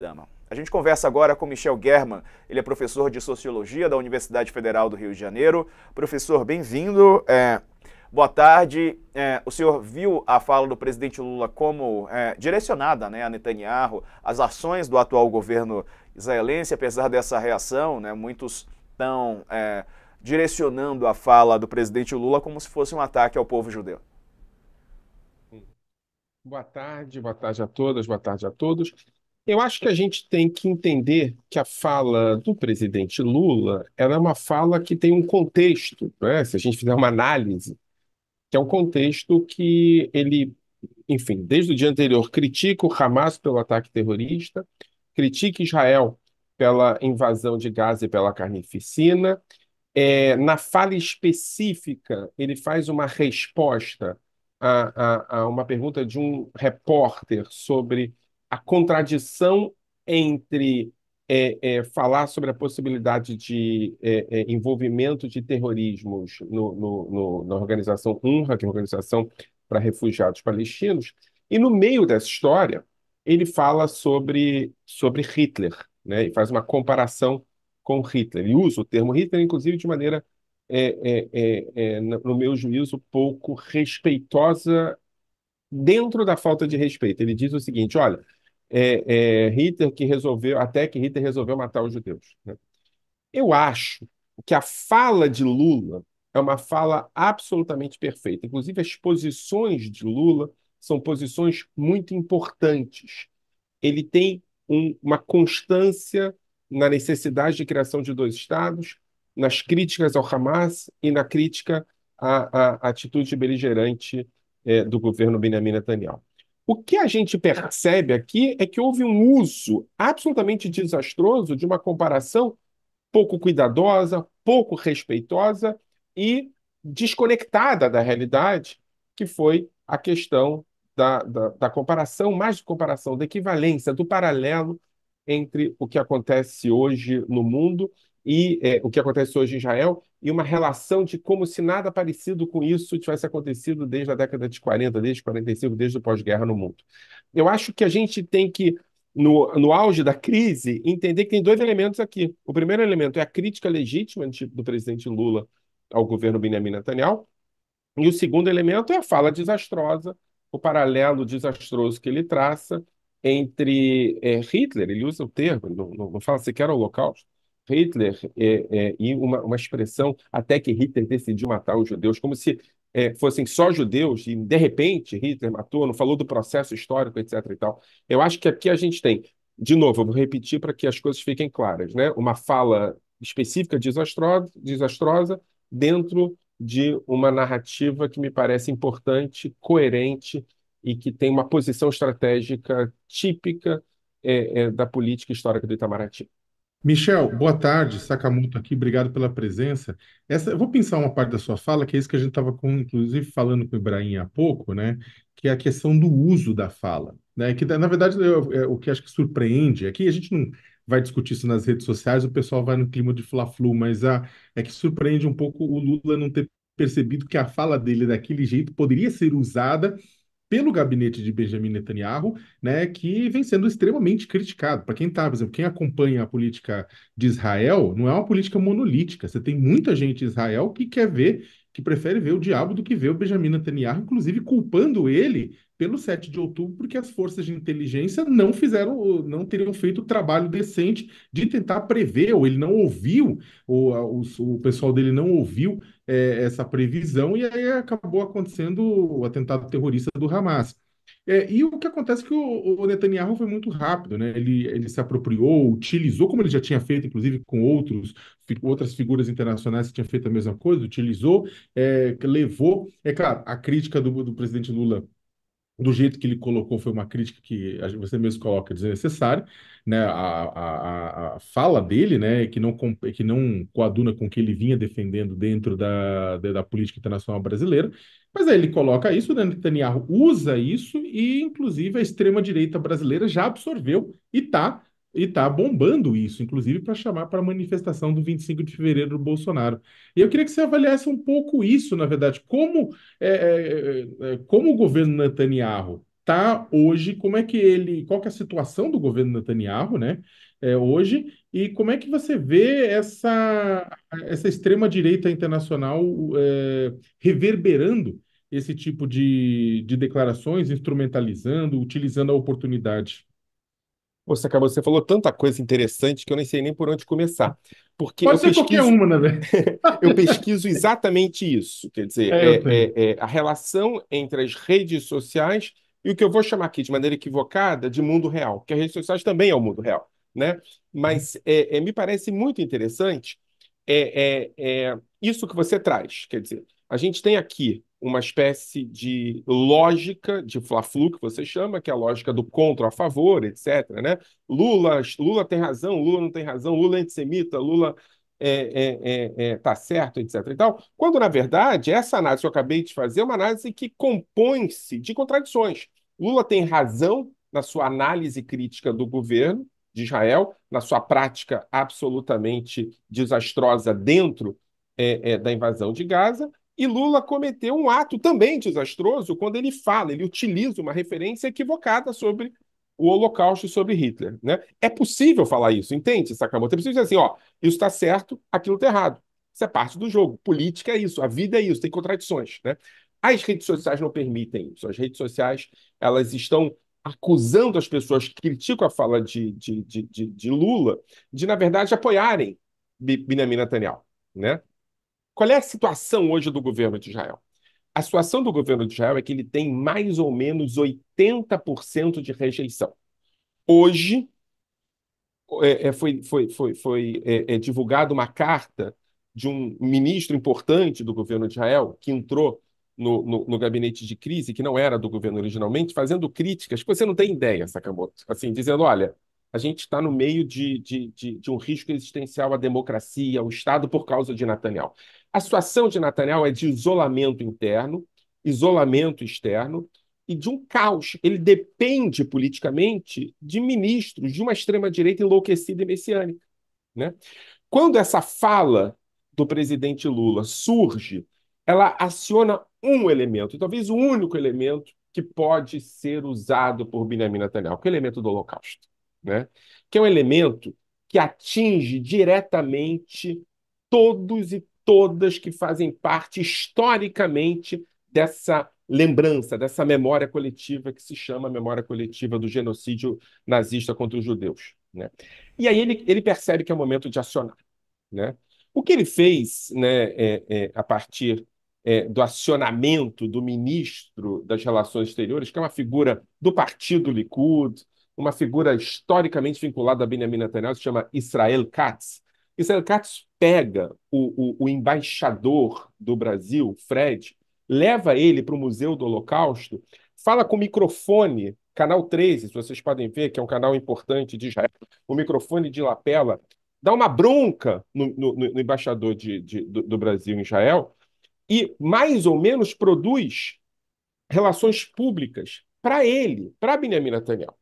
A gente conversa agora com Michel German. Ele é professor de Sociologia da Universidade Federal do Rio de Janeiro. Professor, bem-vindo. Boa tarde. O senhor viu a fala do presidente Lula como direcionada, né, a Netanyahu, as ações do atual governo israelense, apesar dessa reação, né, muitos estão direcionando a fala do presidente Lula como se fosse um ataque ao povo judeu. Boa tarde a todas, boa tarde a todos. Eu acho que a gente tem que entender que a fala do presidente Lula ela é uma fala que tem um contexto, né? Se a gente fizer uma análise, que é um contexto que ele, enfim, desde o dia anterior, critica o Hamas pelo ataque terrorista, critica Israel pela invasão de Gaza e pela carnificina. Na fala específica, ele faz uma resposta a uma pergunta de um repórter sobre a contradição entre falar sobre a possibilidade de envolvimento de terrorismos na organização UNRWA, que é a Organização para Refugiados Palestinos, e no meio dessa história, ele fala sobre Hitler, né, e faz uma comparação com Hitler. E usa o termo Hitler, inclusive, de maneira, no meu juízo, pouco respeitosa dentro da falta de respeito. Ele diz o seguinte: olha, Hitler que resolveu, até que Hitler resolveu matar os judeus, né? Eu acho que a fala de Lula é uma fala absolutamente perfeita. Inclusive, as posições de Lula são posições muito importantes. Ele tem uma constância na necessidade de criação de dois estados, nas críticas ao Hamas e na crítica à atitude beligerante do governo Benjamin Netanyahu. O que a gente percebe aqui é que houve um uso absolutamente desastroso de uma comparação pouco cuidadosa, pouco respeitosa e desconectada da realidade, que foi a questão da comparação, mais de comparação, da equivalência, do paralelo entre o que acontece hoje no mundo e o que acontece hoje em Israel, e uma relação de como se nada parecido com isso tivesse acontecido desde a década de 40, desde 45, desde o pós-guerra no mundo. Eu acho que a gente tem que no auge da crise, entender que tem dois elementos aqui. O primeiro elemento é a crítica legítima do presidente Lula ao governo Benjamin Netanyahu, e o segundo elemento é a fala desastrosa, o paralelo desastroso que ele traça entre Hitler, ele usa o termo, não fala sequer Holocausto, Hitler e uma expressão até que Hitler decidiu matar os judeus, como se fossem só judeus e de repente Hitler matou, não falou do processo histórico, etc. e tal. Eu acho que aqui a gente tem, de novo, eu vou repetir para que as coisas fiquem claras, né? Uma fala específica desastrosa dentro de uma narrativa que me parece importante, coerente e que tem uma posição estratégica típica da política histórica do Itamaraty. Michel, boa tarde. Sakamoto aqui, obrigado pela presença. Eu vou pensar uma parte da sua fala, que é isso que a gente estava, inclusive, falando com o Ibrahim há pouco, né? Que é a questão do uso da fala, né? Que, na verdade, o que acho que surpreende, aqui a gente não vai discutir isso nas redes sociais, o pessoal vai no clima de fla-flu, mas é que surpreende um pouco o Lula não ter percebido que a fala dele daquele jeito poderia ser usada pelo gabinete de Benjamin Netanyahu, né, que vem sendo extremamente criticado. Para quem tá, por exemplo, quem acompanha a política de Israel, não é uma política monolítica. Você tem muita gente em Israel que quer ver, que prefere ver o diabo do que ver o Benjamin Netanyahu, inclusive culpando ele pelo 7 de outubro, porque as forças de inteligência não fizeram, não teriam feito o trabalho decente de tentar prever, ou ele não ouviu, ou o pessoal dele não ouviu essa previsão, e aí acabou acontecendo o atentado terrorista do Hamas. E o que acontece é que o Netanyahu foi muito rápido, né? Ele se apropriou, utilizou, como ele já tinha feito, inclusive com outras figuras internacionais que tinham feito a mesma coisa, utilizou, levou. É claro, a crítica do presidente Lula do jeito que ele colocou, foi uma crítica que você mesmo coloca desnecessária, né? A fala dele, né, que não coaduna com o que ele vinha defendendo dentro da política internacional brasileira, mas aí ele coloca isso, né? Netanyahu usa isso e, inclusive, a extrema-direita brasileira já absorveu e tá bombando isso, inclusive para chamar para a manifestação do 25 de fevereiro do Bolsonaro. E eu queria que você avaliasse um pouco isso, na verdade, como o governo Netanyahu está hoje, qual que é a situação do governo Netanyahu, né, hoje, e como é que você vê essa extrema-direita internacional reverberando esse tipo de declarações, instrumentalizando, utilizando a oportunidade? Você falou tanta coisa interessante que eu nem sei nem por onde começar. Porque Pode ser qualquer uma, né? eu pesquiso exatamente isso. Quer dizer, Eu sei. a relação entre as redes sociais e o que eu vou chamar aqui de maneira equivocada de mundo real, porque as redes sociais também é o mundo real, né? Mas me parece muito interessante isso que você traz. Quer dizer, a gente tem aqui uma espécie de lógica de Fla-Flu, que você chama, que é a lógica do contra a favor, etc., né? Lula tem razão, Lula não tem razão, Lula é antissemita, Lula tá certo, etc. e tal, quando, na verdade, essa análise que eu acabei de fazer é uma análise que compõe-se de contradições. Lula tem razão na sua análise crítica do governo de Israel, na sua prática absolutamente desastrosa dentro da invasão de Gaza, e Lula cometeu um ato também desastroso quando ele fala, ele utiliza uma referência equivocada sobre o Holocausto e sobre Hitler, né? É possível falar isso, entende, Sakamoto? É possível dizer assim, ó, isso está certo, aquilo está errado. Isso é parte do jogo. Política é isso, a vida é isso, tem contradições, né? As redes sociais não permitem isso. As redes sociais, elas estão acusando as pessoas que criticam a fala de Lula de, na verdade, apoiarem Benjamin Netanyahu, né? Qual é a situação hoje do governo de Israel? A situação do governo de Israel é que ele tem mais ou menos 80% de rejeição. Hoje, foi divulgada uma carta de um ministro importante do governo de Israel, que entrou no gabinete de crise, que não era do governo originalmente, fazendo críticas que você não tem ideia, Sakamoto. Assim, dizendo: olha, a gente está no meio de um risco existencial à democracia, ao Estado, por causa de Netanyahu. A situação de Netanyahu é de isolamento interno, isolamento externo, e de um caos. Ele depende politicamente de ministros de uma extrema-direita enlouquecida e messiânica, né? Quando essa fala do presidente Lula surge, ela aciona um elemento, talvez o único elemento que pode ser usado por Benjamin Netanyahu, que é o elemento do Holocausto, né? Que é um elemento que atinge diretamente todos e todas que fazem parte historicamente dessa lembrança, dessa memória coletiva que se chama memória coletiva do genocídio nazista contra os judeus, né? E aí ele percebe que é o momento de acionar, né? O que ele fez, né, a partir do acionamento do ministro das Relações Exteriores, que é uma figura do partido Likud, uma figura historicamente vinculada a Benjamin Netanyahu, se chama Israel Katz. Israel Katz pega o embaixador do Brasil, Fred, leva ele para o Museu do Holocausto, fala com o microfone, canal 13, se vocês podem ver, que é um canal importante de Israel, o microfone de lapela, dá uma bronca no embaixador do Brasil em Israel e, mais ou menos, produz relações públicas para ele, para Benjamin Netanyahu,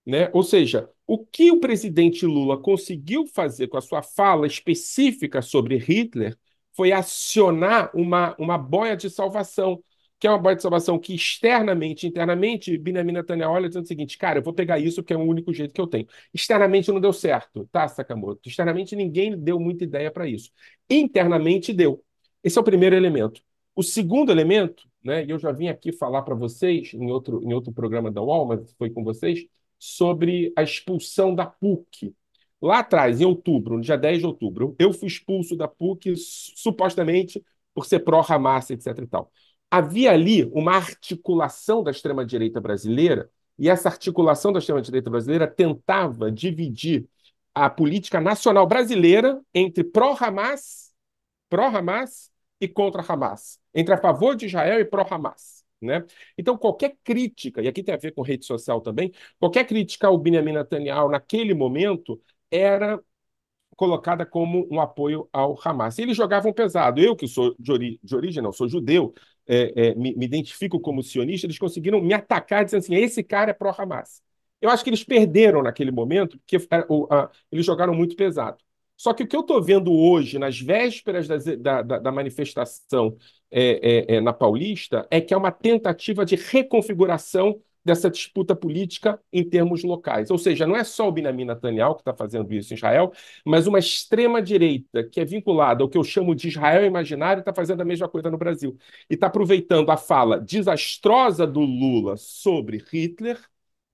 né? Ou seja, o que o presidente Lula conseguiu fazer com a sua fala específica sobre Hitler foi acionar uma boia de salvação, que é uma boia de salvação que externamente, internamente, Benjamin Netanyahu olha dizendo o seguinte: cara, eu vou pegar isso porque é o único jeito que eu tenho. Externamente não deu certo, tá, Sakamoto? Externamente ninguém deu muita ideia para isso. Internamente deu. Esse é o primeiro elemento. O segundo elemento, né, e eu já vim aqui falar para vocês em outro programa da UOL, mas foi com vocês, sobre a expulsão da PUC. Lá atrás, em outubro, no dia 10 de outubro, eu fui expulso da PUC supostamente por ser pró-Hamas, etc. e tal. Havia ali uma articulação da extrema-direita brasileira, e essa articulação da extrema-direita brasileira tentava dividir a política nacional brasileira entre pró-Hamas e contra Hamas, entre a favor de Israel e pró-Hamas, né? Então, qualquer crítica, e aqui tem a ver com rede social também, qualquer crítica ao Benjamin Netanyahu naquele momento era colocada como um apoio ao Hamas. E eles jogavam pesado. Eu, que sou de origem, não, sou judeu, me identifico como sionista, eles conseguiram me atacar dizendo assim: esse cara é pró-Hamas. Eu acho que eles perderam naquele momento, porque eles jogaram muito pesado. Só que o que eu estou vendo hoje, nas vésperas da manifestação na Paulista, é que é uma tentativa de reconfiguração dessa disputa política em termos locais. Ou seja, não é só o Benjamin Netanyahu que está fazendo isso em Israel, mas uma extrema-direita que é vinculada ao que eu chamo de Israel imaginário está fazendo a mesma coisa no Brasil. E está aproveitando a fala desastrosa do Lula sobre Hitler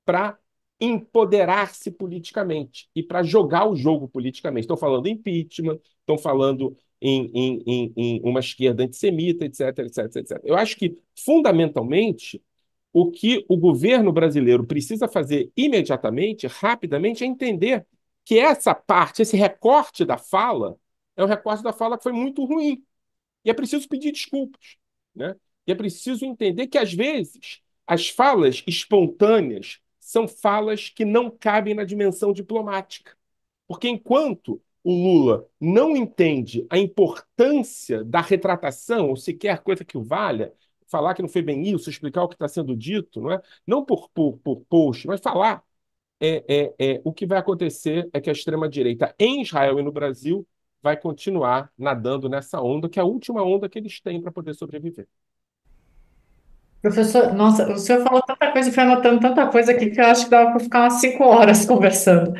para empoderar-se politicamente e para jogar o jogo politicamente. Estão falando em impeachment, estão falando em uma esquerda antissemita, etc, etc, etc. Eu acho que, fundamentalmente, o que o governo brasileiro precisa fazer imediatamente, rapidamente, é entender que essa parte, esse recorte da fala, é um recorte da fala que foi muito ruim. E é preciso pedir desculpas, né? E é preciso entender que, às vezes, as falas espontâneas são falas que não cabem na dimensão diplomática. Porque enquanto o Lula não entende a importância da retratação, ou sequer coisa que o valha, falar que não foi bem isso, explicar o que está sendo dito, não é? Não por post, mas falar. O que vai acontecer é que a extrema-direita em Israel e no Brasil vai continuar nadando nessa onda, que é a última onda que eles têm para poder sobreviver. Professor, nossa, o senhor falou tanta coisa, foi anotando tanta coisa aqui que eu acho que dava para ficar umas 5 horas conversando.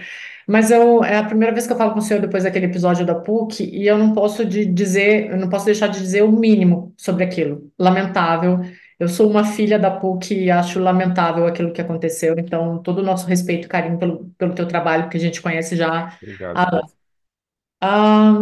Mas é a primeira vez que eu falo com o senhor depois daquele episódio da PUC e eu não posso dizer, eu não posso deixar de dizer o mínimo sobre aquilo. Lamentável. Eu sou uma filha da PUC e acho lamentável aquilo que aconteceu. Então, todo o nosso respeito e carinho pelo teu trabalho, que a gente conhece já Obrigado, há Deise. anos. Ah,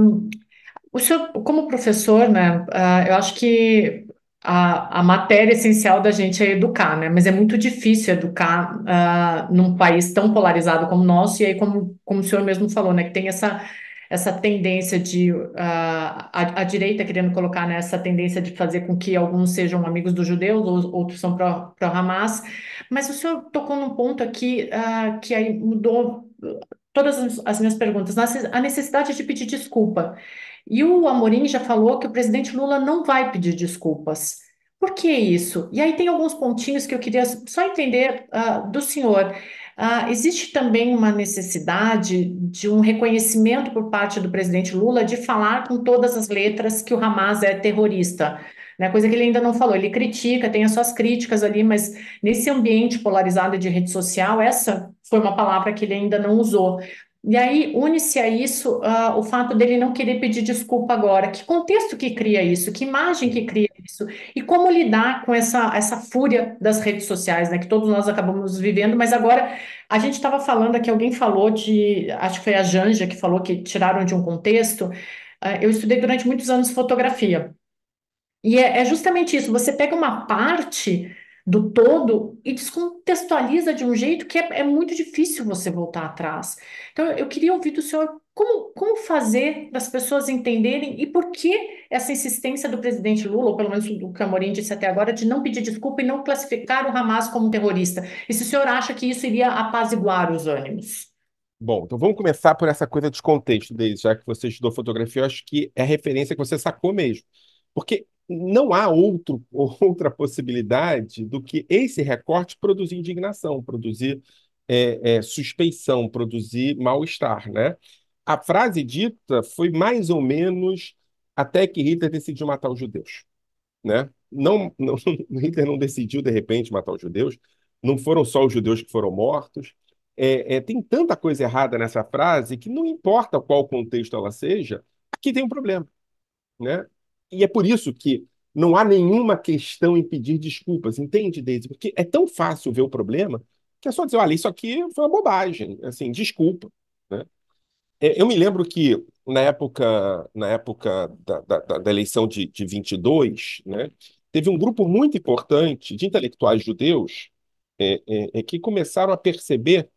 o senhor, como professor, né, eu acho que a matéria essencial da gente é educar, né, mas é muito difícil educar num país tão polarizado como o nosso, e aí, como o senhor mesmo falou, né, que tem essa tendência de, a direita querendo colocar, né, essa tendência de fazer com que alguns sejam amigos dos judeus, outros são pró-Hamas, mas o senhor tocou num ponto aqui, que aí mudou todas as minhas perguntas, a necessidade de pedir desculpa. E o Amorim já falou que o presidente Lula não vai pedir desculpas. Por que isso? E aí tem alguns pontinhos que eu queria só entender do senhor. Existe também uma necessidade de um reconhecimento por parte do presidente Lula de falar com todas as letras que o Hamas é terrorista, né? Coisa que ele ainda não falou. Ele critica, tem as suas críticas ali, mas nesse ambiente polarizado de rede social, essa foi uma palavra que ele ainda não usou. E aí une-se a isso o fato dele não querer pedir desculpa agora. Que contexto que cria isso? Que imagem que cria isso? E como lidar com essa fúria das redes sociais, né? Que todos nós acabamos vivendo, mas agora a gente estava falando aqui, alguém falou acho que foi a Janja que falou que tiraram de um contexto. Eu estudei durante muitos anos fotografia. E é justamente isso, você pega uma parte do todo e descontextualiza de um jeito que é muito difícil você voltar atrás. Então, eu queria ouvir do senhor como fazer para as pessoas entenderem e por que essa insistência do presidente Lula, ou pelo menos do que o Amorim disse até agora, de não pedir desculpa e não classificar o Hamas como terrorista. E se o senhor acha que isso iria apaziguar os ânimos? Bom, então vamos começar por essa coisa de contexto, Deise, já que você estudou fotografia, eu acho que é a referência que você sacou mesmo. Porque não há outra possibilidade do que esse recorte produzir indignação, produzir suspeição, produzir mal-estar, né? A frase dita foi mais ou menos até que Hitler decidiu matar os judeus, né? Não, Hitler não decidiu de repente matar os judeus, não foram só os judeus que foram mortos. Tem tanta coisa errada nessa frase que não importa qual contexto ela seja, aqui tem um problema, né? E é por isso que não há nenhuma questão em pedir desculpas, entende, Deise? Porque é tão fácil ver o problema que é só dizer, olha, isso aqui foi uma bobagem, assim, desculpa, né? Eu me lembro que na época da eleição de 22, né, teve um grupo muito importante de intelectuais judeus que começaram a perceber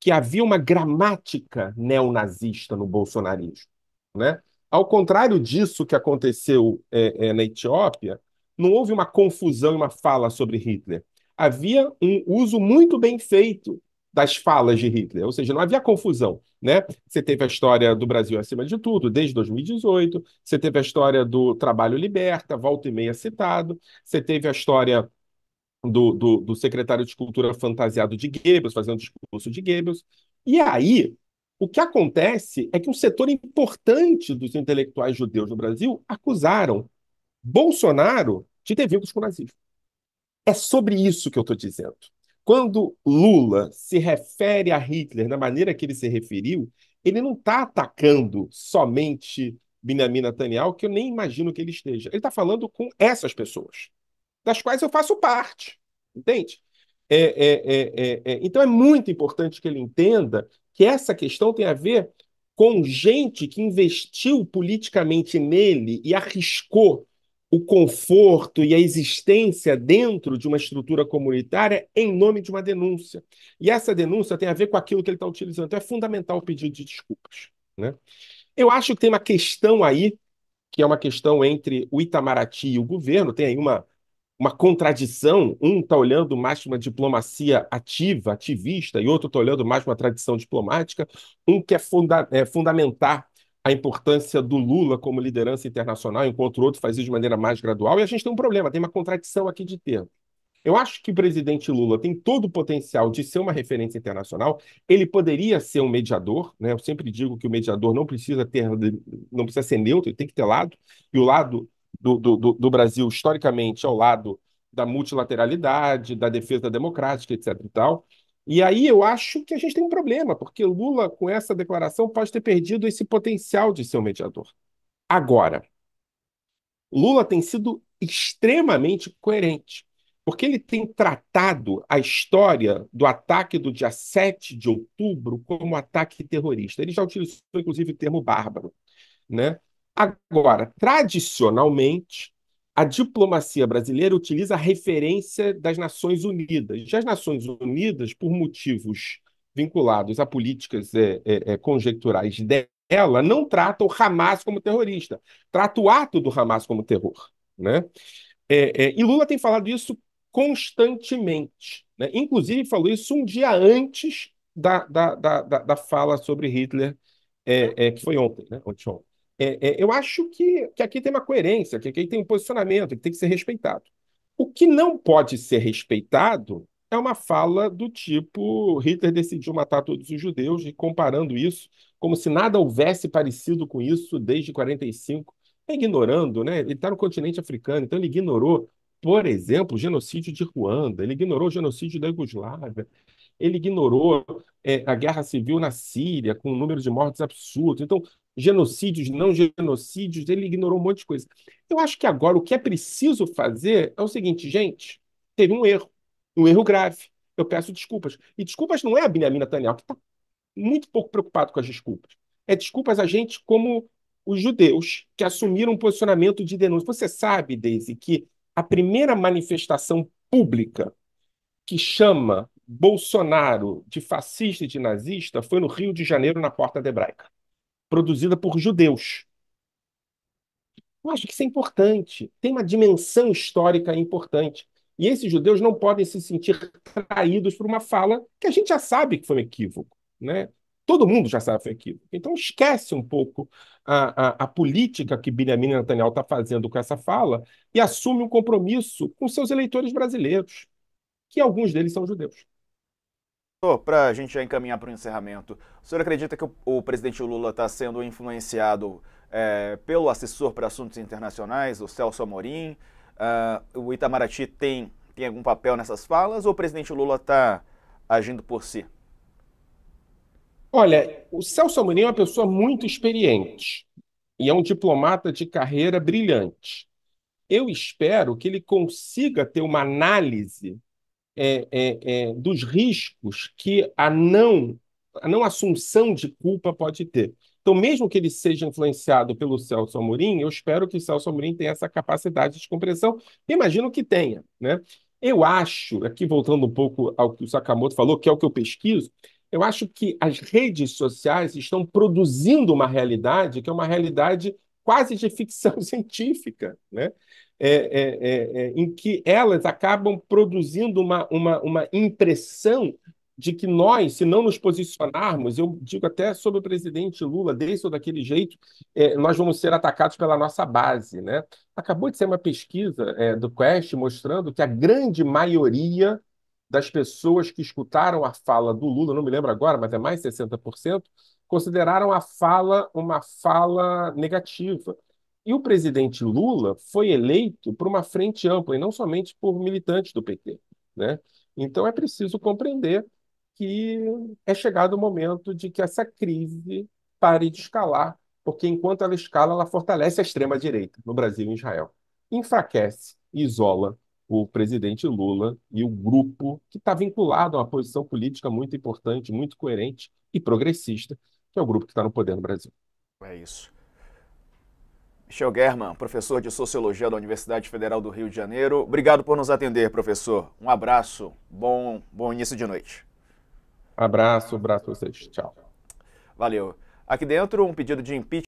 que havia uma gramática neonazista no bolsonarismo, né? Ao contrário disso que aconteceu na Etiópia, não houve uma confusão e uma fala sobre Hitler. Havia um uso muito bem feito das falas de Hitler, ou seja, não havia confusão, né? Você teve a história do Brasil acima de tudo, desde 2018, você teve a história do Trabalho Liberta, volta e meia citado, você teve a história do secretário de Cultura fantasiado de Goebbels, fazendo discurso de Goebbels. E aí, o que acontece é que um setor importante dos intelectuais judeus no Brasil acusaram Bolsonaro de ter vínculos com o nazismo. É sobre isso que eu estou dizendo. Quando Lula se refere a Hitler da maneira que ele se referiu, ele não está atacando somente Benjamin Netanyahu, que eu nem imagino que ele esteja. Ele está falando com essas pessoas, das quais eu faço parte, entende? Então é muito importante que ele entenda que essa questão tem a ver com gente que investiu politicamente nele e arriscou o conforto e a existência dentro de uma estrutura comunitária em nome de uma denúncia. E essa denúncia tem a ver com aquilo que ele está utilizando. Então é fundamental o pedido de desculpas, né? Eu acho que tem uma questão aí, que é uma questão entre o Itamaraty e o governo, tem aí uma contradição. Um está olhando mais para uma diplomacia ativa, ativista, e outro está olhando mais para uma tradição diplomática. Um quer fundamentar a importância do Lula como liderança internacional, enquanto o outro faz isso de maneira mais gradual. E a gente tem um problema, tem uma contradição aqui de termo. Eu acho que o presidente Lula tem todo o potencial de ser uma referência internacional. Ele poderia ser um mediador, né? Eu sempre digo que o mediador não precisa ser neutro, ele tem que ter lado. E o lado do Brasil, historicamente, é o lado da multilateralidade, da defesa democrática, etc. e tal. E aí eu acho que a gente tem um problema, porque Lula, com essa declaração, pode ter perdido esse potencial de ser um mediador. Agora, Lula tem sido extremamente coerente, porque ele tem tratado a história do ataque do dia 7 de outubro como ataque terrorista. Ele já utilizou, inclusive, o termo bárbaro, né? Agora, tradicionalmente, a diplomacia brasileira utiliza a referência das Nações Unidas. Já as Nações Unidas, por motivos vinculados a políticas conjecturais dela, não trata o Hamas como terrorista, trata o ato do Hamas como terror, né? E Lula tem falado isso constantemente, né? Inclusive falou isso um dia antes da fala sobre Hitler, que foi ontem, né? Ontem. Eu acho que aqui tem uma coerência, que aqui tem um posicionamento, que tem que ser respeitado. O que não pode ser respeitado é uma fala do tipo Hitler decidiu matar todos os judeus, e comparando isso como se nada houvesse parecido com isso desde 45, ignorando, né? Ele está no continente africano, então ele ignorou, por exemplo, o genocídio de Ruanda, ele ignorou o genocídio da Iugoslávia, ele ignorou a guerra civil na Síria, com um número de mortes absurdo. Então, genocídios, não genocídios, ele ignorou um monte de coisa. Eu acho que agora o que é preciso fazer é o seguinte, gente, teve um erro grave. Eu peço desculpas. E desculpas não é a Benjamin Netanyahu, que está muito pouco preocupado com as desculpas. É desculpas a gente como os judeus, que assumiram um posicionamento de denúncia. Você sabe, Deise, que a primeira manifestação pública que chama Bolsonaro de fascista e de nazista foi no Rio de Janeiro, na Porta da Hebraica, produzida por judeus. Eu acho que isso é importante, tem uma dimensão histórica importante. E esses judeus não podem se sentir traídos por uma fala que a gente já sabe que foi um equívoco, né? Todo mundo já sabe que foi um equívoco. Então esquece um pouco a política que Benjamin Netanyahu está fazendo com essa fala e assume um compromisso com seus eleitores brasileiros, que alguns deles são judeus. Para a gente já encaminhar para o encerramento, o senhor acredita que o presidente Lula está sendo influenciado pelo assessor para assuntos internacionais, o Celso Amorim? O Itamaraty tem algum papel nessas falas ou o presidente Lula está agindo por si? Olha, o Celso Amorim é uma pessoa muito experiente e é um diplomata de carreira brilhante. Eu espero que ele consiga ter uma análise dos riscos que a não assunção de culpa pode ter. Então, mesmo que ele seja influenciado pelo Celso Amorim, eu espero que o Celso Amorim tenha essa capacidade de compreensão. Imagino que tenha, né? Eu acho, aqui voltando um pouco ao que o Sakamoto falou, que é o que eu pesquiso, eu acho que as redes sociais estão produzindo uma realidade que é uma realidade quase de ficção científica, né? Em que elas acabam produzindo uma impressão de que nós, se não nos posicionarmos, eu digo até sobre o presidente Lula, desse ou daquele jeito, nós vamos ser atacados pela nossa base, né? Acabou de ser uma pesquisa do Quest mostrando que a grande maioria das pessoas que escutaram a fala do Lula, não me lembro agora, mas é mais de 60%, consideraram a fala uma fala negativa. E o presidente Lula foi eleito por uma frente ampla, e não somente por militantes do PT, né? Então é preciso compreender que é chegado o momento de que essa crise pare de escalar, porque enquanto ela escala, ela fortalece a extrema-direita no Brasil e em Israel. Enfraquece e isola o presidente Lula e o grupo que está vinculado a uma posição política muito importante, muito coerente e progressista, que é o grupo que está no poder no Brasil. É isso. Michel German, professor de Sociologia da Universidade Federal do Rio de Janeiro. Obrigado por nos atender, professor. Um abraço. Bom início de noite. Abraço a vocês. Tchau. Valeu. Aqui dentro, um pedido de impeachment